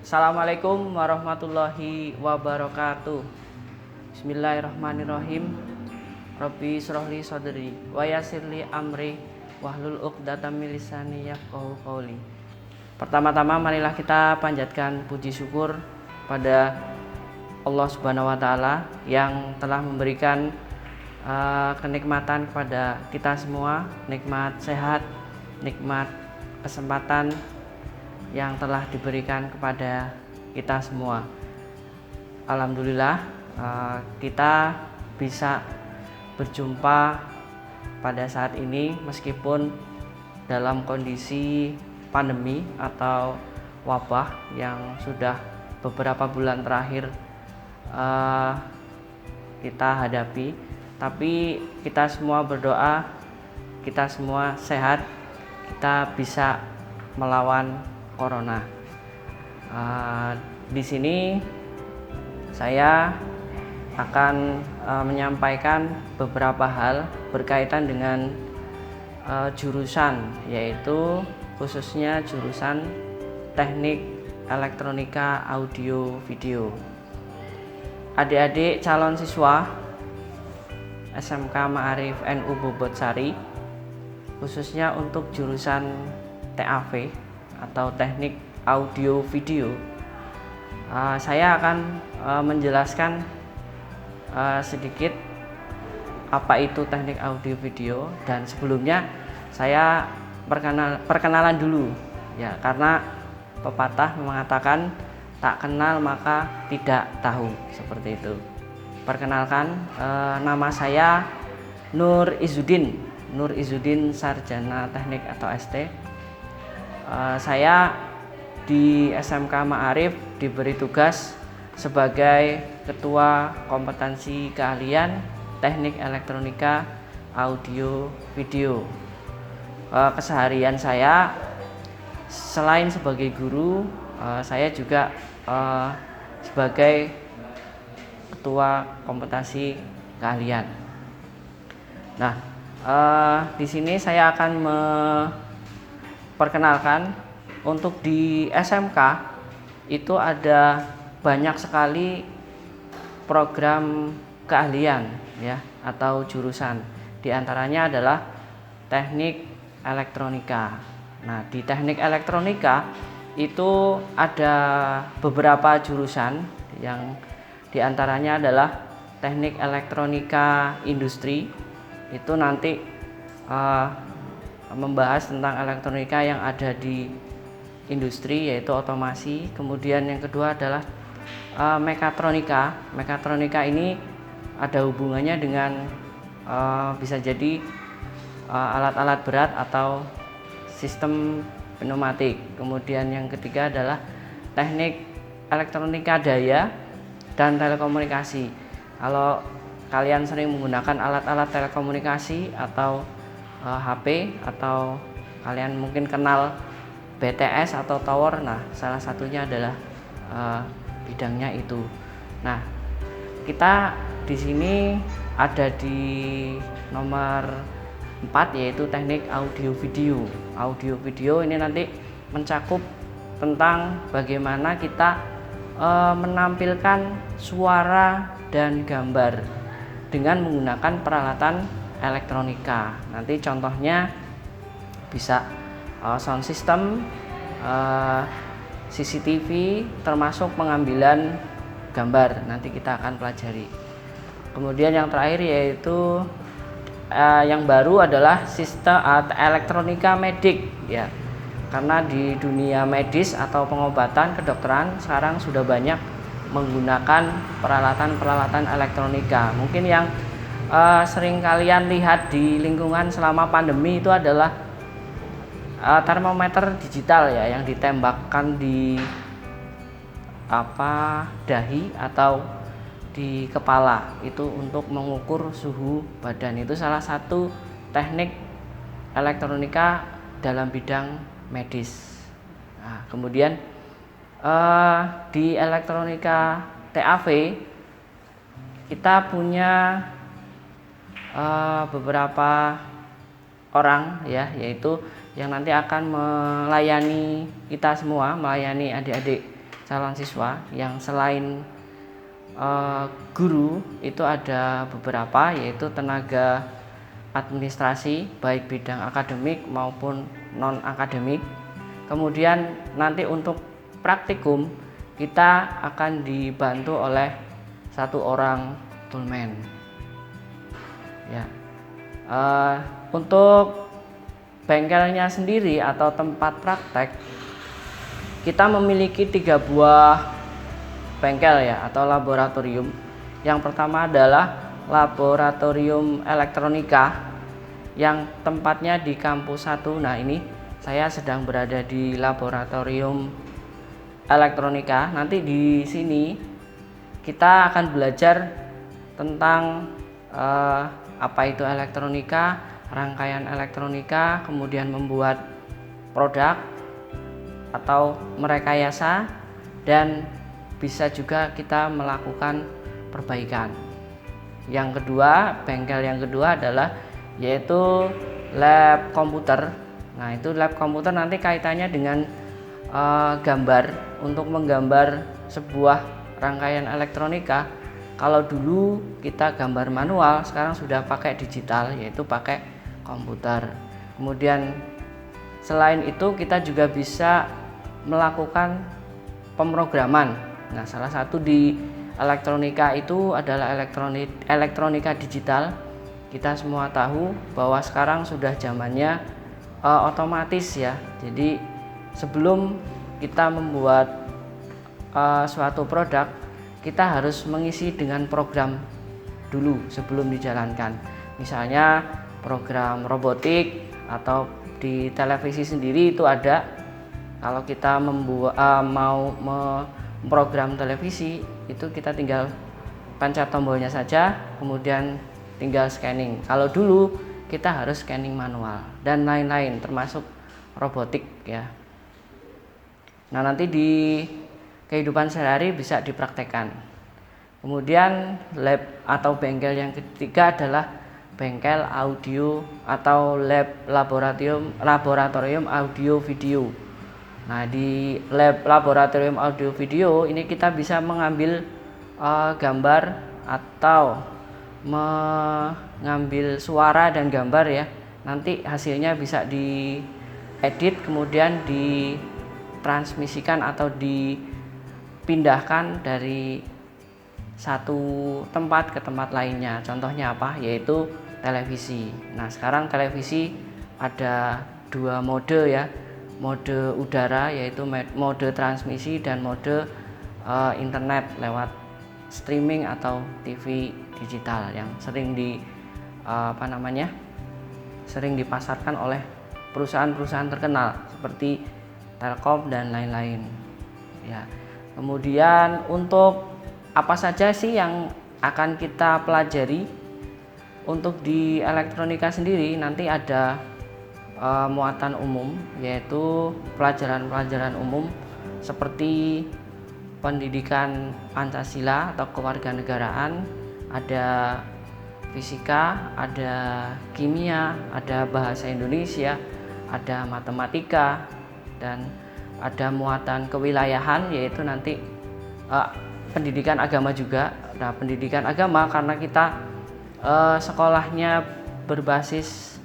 Assalamualaikum warahmatullahi wabarakatuh. Bismillahirrahmanirrahim. Rabbi shrahli sadri wa yassirli amri wahlul 'uqdatam min lisani yafqahu qawli. Pertama-tama marilah kita panjatkan puji syukur pada Allah Subhanahu wa taala yang telah memberikan kenikmatan kepada kita semua, nikmat sehat, nikmat kesempatan yang telah diberikan kepada kita semua. Alhamdulillah kita bisa berjumpa pada saat ini meskipun dalam kondisi pandemi atau wabah yang sudah beberapa bulan terakhir kita hadapi, tapi kita semua berdoa, kita semua sehat, kita bisa melawan corona. Di sini saya akan menyampaikan beberapa hal berkaitan dengan jurusan, yaitu khususnya jurusan Teknik Elektronika Audio Video. Adik-adik calon siswa SMK Ma'arif NU Bobotsari, khususnya untuk jurusan TAV atau Teknik Audio Video, saya akan menjelaskan sedikit apa itu teknik audio video, dan sebelumnya saya perkenalan dulu ya, karena pepatah mengatakan tak kenal maka tidak tahu, seperti itu. Perkenalkan, nama saya Nur Izzuddin Sarjana Teknik atau ST. Saya di SMK Ma'arif diberi tugas sebagai Ketua Kompetensi Keahlian Teknik Elektronika Audio Video. Keseharian saya selain sebagai guru, saya juga sebagai Ketua Kompetensi Keahlian. Nah, di sini saya akan perkenalkan untuk di SMK itu ada banyak sekali program keahlian ya atau jurusan. Di antaranya adalah teknik elektronika. Nah, di teknik elektronika itu ada beberapa jurusan yang di antaranya adalah teknik elektronika industri. Itu nanti membahas tentang elektronika yang ada di industri, yaitu otomasi. Kemudian yang kedua adalah mekatronika. Mekatronika ini ada hubungannya dengan bisa jadi alat-alat berat atau sistem pneumatik. Kemudian yang ketiga adalah teknik elektronika daya dan telekomunikasi. Kalau kalian sering menggunakan alat-alat telekomunikasi atau HP, atau kalian mungkin kenal BTS atau tower, nah salah satunya adalah bidangnya itu. Nah, kita di sini ada di nomor 4, yaitu teknik audio video. Audio video ini nanti mencakup tentang bagaimana kita menampilkan suara dan gambar dengan menggunakan peralatan elektronika. Nanti contohnya bisa sound system, CCTV, termasuk pengambilan gambar. Nanti kita akan pelajari. Kemudian yang terakhir yaitu yang baru adalah sistem elektronika medik ya. Karena di dunia medis atau pengobatan kedokteran sekarang sudah banyak menggunakan peralatan-peralatan elektronika. Mungkin yang sering kalian lihat di lingkungan selama pandemi itu adalah termometer digital ya, yang ditembakkan di dahi atau di kepala, itu untuk mengukur suhu badan. Itu salah satu teknik elektronika dalam bidang medis. Nah, kemudian di elektronika TAV kita punya beberapa orang ya, yaitu yang nanti akan melayani kita semua, melayani adik-adik calon siswa yang selain guru itu ada beberapa, yaitu tenaga administrasi baik bidang akademik maupun non akademik. Kemudian nanti untuk praktikum kita akan dibantu oleh 1 orang toolman ya. Untuk bengkelnya sendiri atau tempat praktek, kita memiliki 3 buah bengkel ya atau laboratorium. Yang pertama adalah laboratorium elektronika yang tempatnya di kampus 1. Nah, ini saya sedang berada di laboratorium elektronika. Nanti di sini kita akan belajar tentang apa itu elektronika, rangkaian elektronika, kemudian membuat produk atau merekayasa, dan bisa juga kita melakukan perbaikan. Yang kedua, bengkel yang kedua adalah yaitu lab komputer. Nah, itu lab komputer nanti kaitannya dengan gambar, untuk menggambar sebuah rangkaian elektronika. Kalau dulu kita gambar manual, sekarang sudah pakai digital, yaitu pakai komputer. Kemudian selain itu kita juga bisa melakukan pemrograman. Nah, salah satu di elektronika itu adalah elektronika digital. Kita semua tahu bahwa sekarang sudah zamannya otomatis ya. Jadi sebelum kita membuat suatu produk, kita harus mengisi dengan program dulu sebelum dijalankan. Misalnya program robotik atau di televisi sendiri itu ada. Kalau kita mau memprogram televisi, itu kita tinggal pencet tombolnya saja, kemudian tinggal scanning. Kalau dulu kita harus scanning manual dan lain-lain, termasuk robotik ya. Nah, nanti di kehidupan sehari-hari bisa dipraktekkan. Kemudian lab atau bengkel yang ketiga adalah bengkel audio atau laboratorium audio video. Nah, di lab laboratorium audio video ini kita bisa mengambil gambar atau mengambil suara dan gambar ya. Nanti hasilnya bisa diedit, kemudian ditransmisikan atau dipindahkan dari satu tempat ke tempat lainnya. Contohnya apa? Yaitu televisi. Nah, sekarang televisi ada 2 mode ya. Mode udara yaitu mode transmisi dan mode internet lewat streaming atau TV digital yang sering sering dipasarkan oleh perusahaan-perusahaan terkenal seperti Telkom dan lain-lain ya. Kemudian untuk apa saja sih yang akan kita pelajari untuk di elektronika sendiri, nanti ada muatan umum, yaitu pelajaran-pelajaran umum seperti pendidikan Pancasila atau kewarganegaraan, ada fisika, ada kimia, ada bahasa Indonesia, ada matematika, dan ada muatan kewilayahan, yaitu nanti pendidikan agama juga. Nah, pendidikan agama karena kita sekolahnya berbasis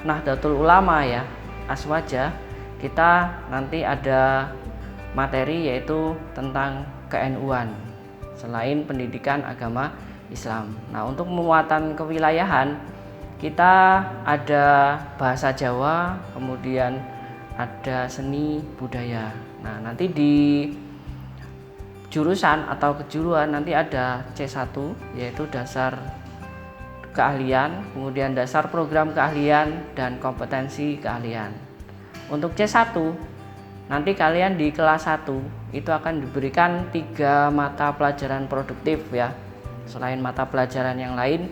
Nahdlatul Ulama ya, Aswaja, kita nanti ada materi yaitu tentang ke-NU-an selain pendidikan agama Islam. Nah, untuk muatan kewilayahan kita ada bahasa Jawa, kemudian ada seni budaya. Nah, nanti di jurusan atau kejuruan nanti ada C1 yaitu dasar keahlian, kemudian dasar program keahlian dan kompetensi keahlian. Untuk C1 nanti kalian di kelas 1 itu akan diberikan 3 mata pelajaran produktif ya, selain mata pelajaran yang lain,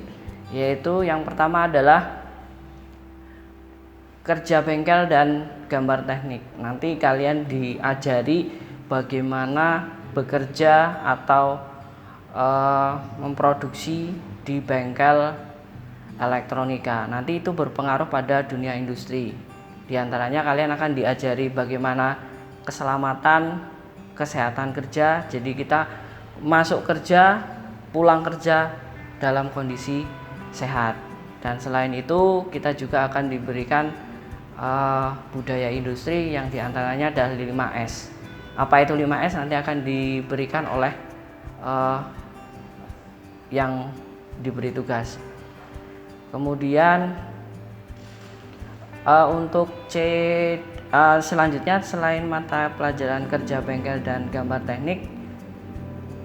yaitu yang pertama adalah kerja bengkel dan gambar teknik. Nanti kalian diajari bagaimana bekerja atau memproduksi di bengkel elektronika. Nanti itu berpengaruh pada dunia industri. Di antaranya kalian akan diajari bagaimana keselamatan, kesehatan kerja. Jadi kita masuk kerja, pulang kerja dalam kondisi sehat. Dan selain itu kita juga akan diberikan budaya industri yang diantaranya adalah 5S. Apa itu 5S nanti akan diberikan oleh yang diberi tugas. Kemudian untuk selanjutnya, selain mata pelajaran kerja bengkel dan gambar teknik,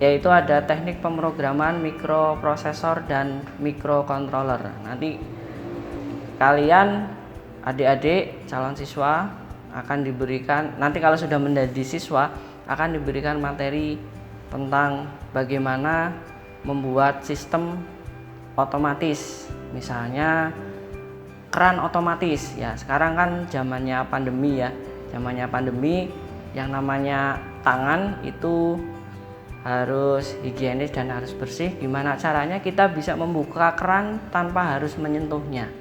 yaitu ada teknik pemrograman mikroprosesor dan mikrocontroller. Nanti kalian adik-adik calon siswa akan diberikan, nanti kalau sudah menjadi siswa akan diberikan materi tentang bagaimana membuat sistem otomatis, misalnya keran otomatis. Ya, sekarang kan zamannya pandemi ya, zamannya pandemi yang namanya tangan itu harus higienis dan harus bersih. Gimana caranya kita bisa membuka keran tanpa harus menyentuhnya,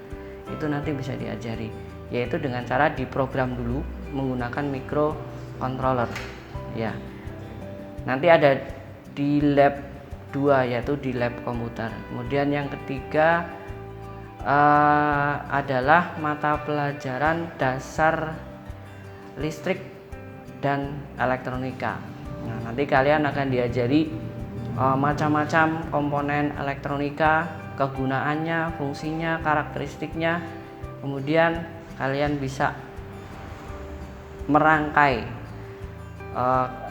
itu nanti bisa diajari, yaitu dengan cara diprogram dulu menggunakan microcontroller ya. Nanti ada di lab 2, yaitu di lab komputer. Kemudian yang ketiga adalah mata pelajaran dasar listrik dan elektronika. Nah, nanti kalian akan diajari macam-macam komponen elektronika, kegunaannya, fungsinya, karakteristiknya. Kemudian kalian bisa merangkai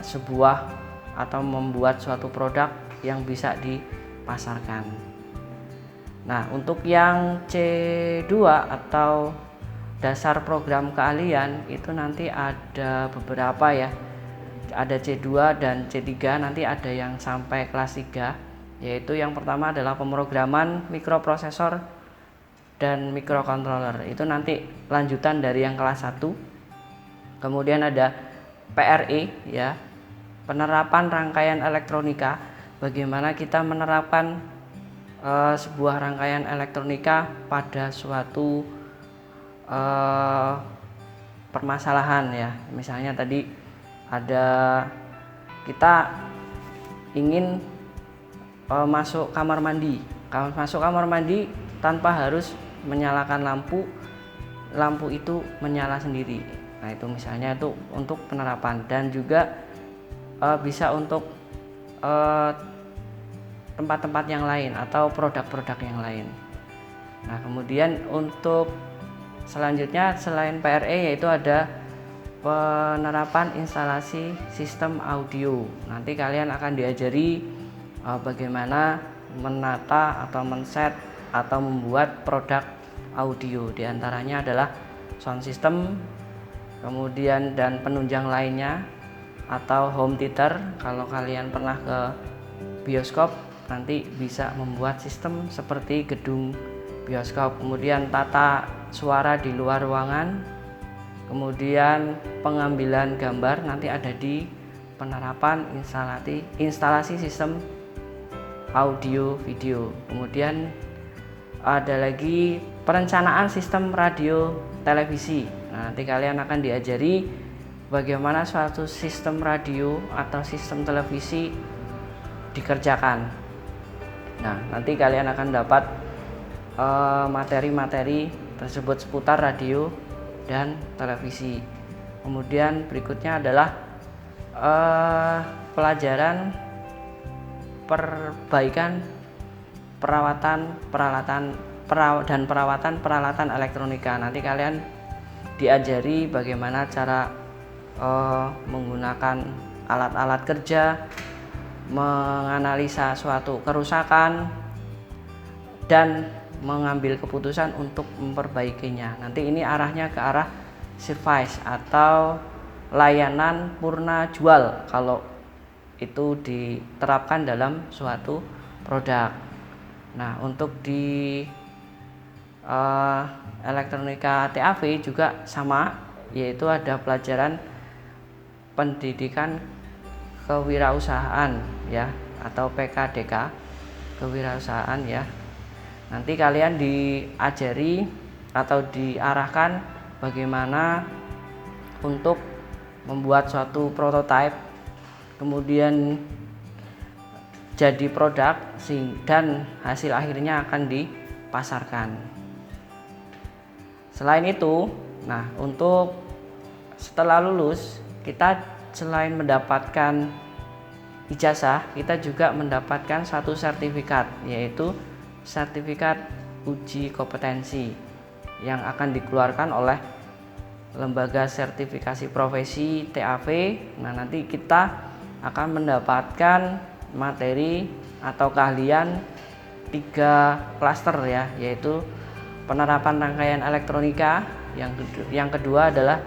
sebuah atau membuat suatu produk yang bisa dipasarkan. Nah, untuk yang C2 atau dasar program keahlian itu nanti ada beberapa ya. Ada C2 dan C3, nanti ada yang sampai kelas 3, yaitu yang pertama adalah pemrograman mikroprosesor dan mikrocontroller. Itu nanti lanjutan dari yang kelas 1. Kemudian ada PRE ya, penerapan rangkaian elektronika. Bagaimana kita menerapkan sebuah rangkaian elektronika pada suatu permasalahan ya. Misalnya tadi ada kita ingin masuk kamar mandi. Masuk kamar mandi tanpa harus menyalakan lampu, lampu itu menyala sendiri. Nah, itu misalnya itu untuk penerapan, dan juga bisa untuk tempat-tempat yang lain atau produk-produk yang lain. Nah, kemudian untuk selanjutnya selain PRE yaitu ada penerapan instalasi sistem audio. Nanti kalian akan diajari bagaimana menata atau men-set atau membuat produk audio. Di antaranya adalah sound system, kemudian dan penunjang lainnya, atau home theater. Kalau kalian pernah ke bioskop nanti bisa membuat sistem seperti gedung bioskop. Kemudian tata suara di luar ruangan, kemudian pengambilan gambar nanti ada di penerapan instalasi sistem audio video. Kemudian ada lagi perencanaan sistem radio televisi. Nah, nanti kalian akan diajari bagaimana suatu sistem radio atau sistem televisi dikerjakan. Nah, nanti kalian akan dapat materi-materi tersebut seputar radio dan televisi. Kemudian berikutnya adalah pelajaran perbaikan perawatan peralatan elektronika. Nanti kalian diajari bagaimana cara menggunakan alat-alat kerja, menganalisa suatu kerusakan, dan mengambil keputusan untuk memperbaikinya. Nanti ini arahnya ke arah service atau layanan purna jual kalau itu diterapkan dalam suatu produk. Nah, untuk di elektronika TAV juga sama, yaitu ada pelajaran pendidikan kewirausahaan ya, atau PKDK, kewirausahaan ya. Nanti kalian diajari atau diarahkan bagaimana untuk membuat suatu prototipe, kemudian jadi produk dan hasil akhirnya akan dipasarkan. Selain itu, nah untuk setelah lulus kita selain mendapatkan ijazah, kita juga mendapatkan satu sertifikat, yaitu sertifikat uji kompetensi yang akan dikeluarkan oleh lembaga sertifikasi profesi TAP. Nah, nanti kita akan mendapatkan materi atau keahlian 3 klaster ya, yaitu penerapan rangkaian elektronika, yang kedua adalah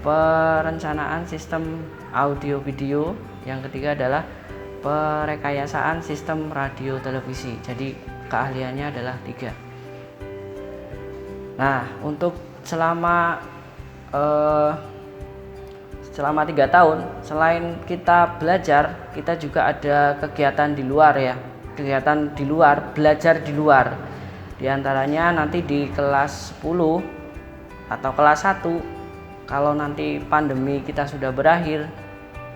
perencanaan sistem audio video, yang ketiga adalah perekayasaan sistem radio televisi. Jadi keahliannya adalah 3. Nah, untuk selama 3 tahun, selain kita belajar, kita juga ada kegiatan di luar ya, kegiatan di luar, belajar di luar. Di antaranya nanti di kelas 10 atau kelas 1, kalau nanti pandemi kita sudah berakhir,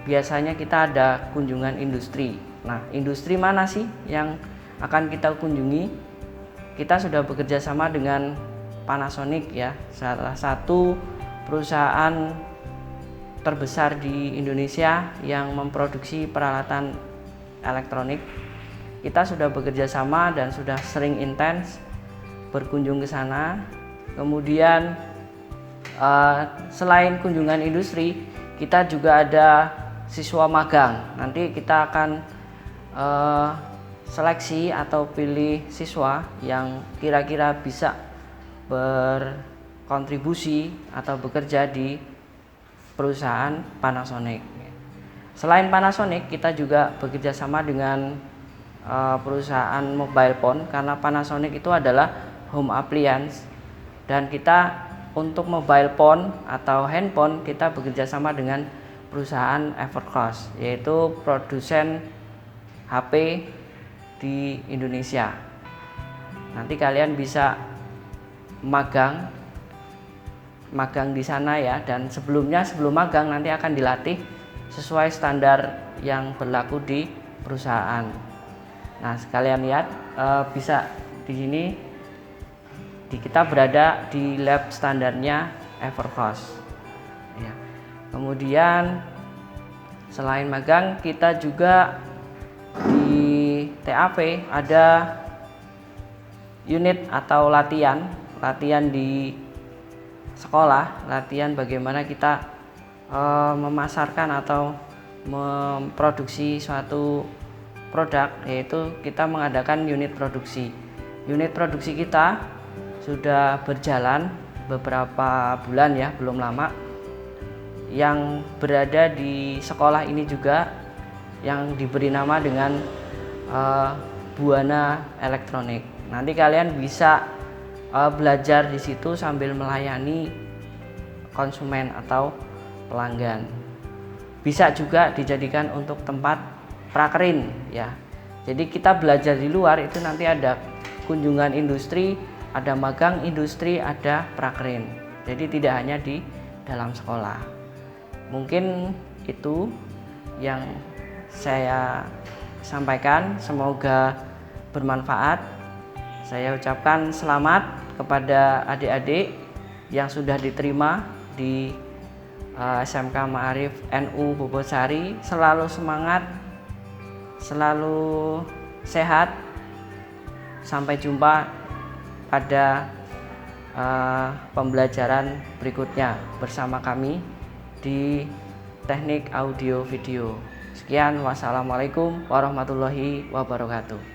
biasanya kita ada kunjungan industri. Nah, industri mana sih yang akan kita kunjungi? Kita sudah bekerja sama dengan Panasonic ya, salah satu perusahaan terbesar di Indonesia yang memproduksi peralatan elektronik. Kita sudah bekerja sama dan sudah sering intens berkunjung ke sana. Kemudian selain kunjungan industri, kita juga ada siswa magang. Nanti kita akan seleksi atau pilih siswa yang kira-kira bisa berkontribusi atau bekerja di perusahaan Panasonic. Selain Panasonic, kita juga bekerja sama dengan perusahaan mobile phone, karena Panasonic itu adalah home appliance, dan kita untuk mobile phone atau handphone kita bekerja sama dengan perusahaan Evercross, yaitu produsen HP di Indonesia. Nanti kalian bisa magang di sana ya, dan sebelum magang nanti akan dilatih sesuai standar yang berlaku di perusahaan. Nah, sekalian lihat bisa di sini kita berada di lab standarnya Evercross ya. Kemudian selain magang, kita juga di TAP ada unit atau latihan di sekolah, latihan bagaimana kita memasarkan atau memproduksi suatu produk, yaitu kita mengadakan unit produksi. Unit produksi kita sudah berjalan beberapa bulan ya, belum lama, yang berada di sekolah ini juga yang diberi nama dengan Buana Elektronik. Nanti kalian bisa belajar di situ sambil melayani konsumen atau pelanggan. Bisa juga dijadikan untuk tempat prakerin ya. Jadi kita belajar di luar itu nanti ada kunjungan industri, ada magang industri, ada prakerin. Jadi tidak hanya di dalam sekolah. Mungkin itu yang saya sampaikan, semoga bermanfaat. Saya ucapkan selamat kepada adik-adik yang sudah diterima di SMK Ma'arif NU Bobosari. Selalu semangat, selalu sehat. Sampai jumpa pada pembelajaran berikutnya bersama kami di teknik audio video. Sekian, wassalamualaikum warahmatullahi wabarakatuh.